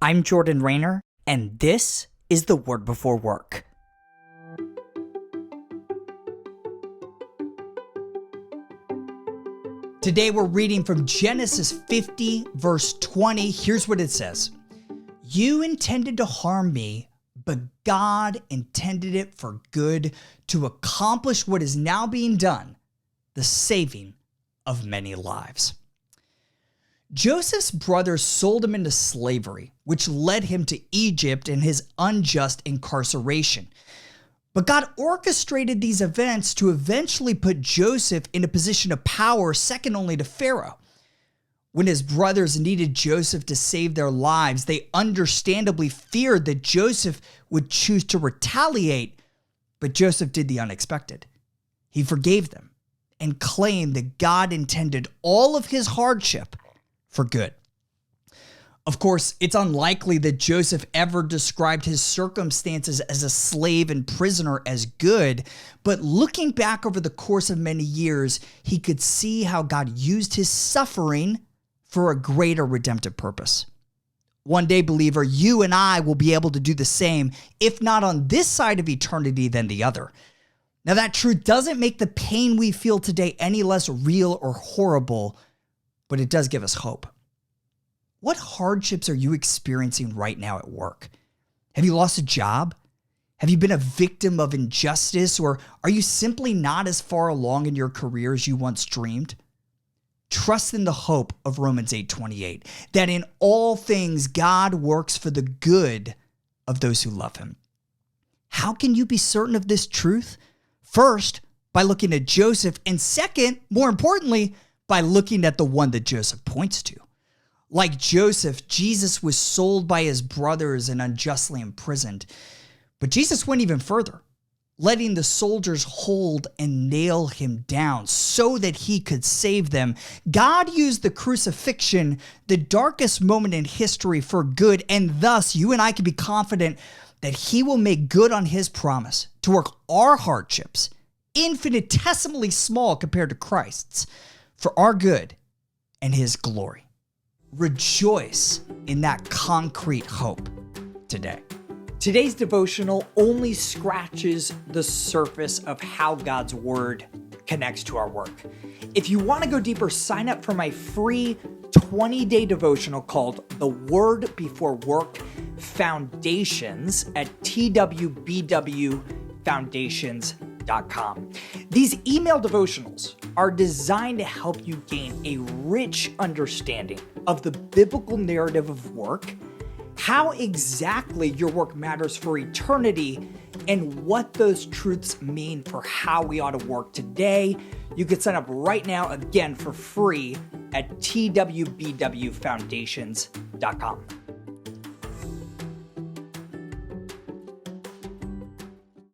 I'm Jordan Raynor, and this is the Word Before Work. Today we're reading from Genesis 50, verse 20. Here's what it says. You intended to harm me, but God intended it for good to accomplish what is now being done, the saving of many lives. Joseph's brothers sold him into slavery, which led him to Egypt and his unjust incarceration. But God orchestrated these events to eventually put Joseph in a position of power second only to Pharaoh. When his brothers needed Joseph to save their lives, they understandably feared that Joseph would choose to retaliate, but Joseph did the unexpected. He forgave them and claimed that God intended all of his hardship for good. Of course, it's unlikely that Joseph ever described his circumstances as a slave and prisoner as good, but looking back over the course of many years, he could see how God used his suffering for a greater redemptive purpose. One day, believer, you and I will be able to do the same, if not on this side of eternity, then the other. Now, that truth doesn't make the pain we feel today any less real or horrible, but it does give us hope. What hardships are you experiencing right now at work? Have you lost a job? Have you been a victim of injustice? Or are you simply not as far along in your career as you once dreamed? Trust in the hope of Romans 8:28, that in all things God works for the good of those who love him. How can you be certain of this truth? First, by looking at Joseph, and second, more importantly, by looking at the one that Joseph points to. Like Joseph, Jesus was sold by his brothers and unjustly imprisoned. But Jesus went even further, letting the soldiers hold and nail him down so that he could save them. God used the crucifixion, the darkest moment in history, for good, and thus you and I can be confident that he will make good on his promise to work our hardships, infinitesimally small compared to Christ's, for our good and his glory. Rejoice in that concrete hope today. Today's devotional only scratches the surface of how God's word connects to our work. If you want to go deeper, sign up for my free 20-day devotional called The Word Before Work Foundations at twbwfoundations.com. These email devotionals are designed to help you gain a rich understanding of the biblical narrative of work, how exactly your work matters for eternity, and what those truths mean for how we ought to work today. You can sign up right now, again, for free at twbwfoundations.com.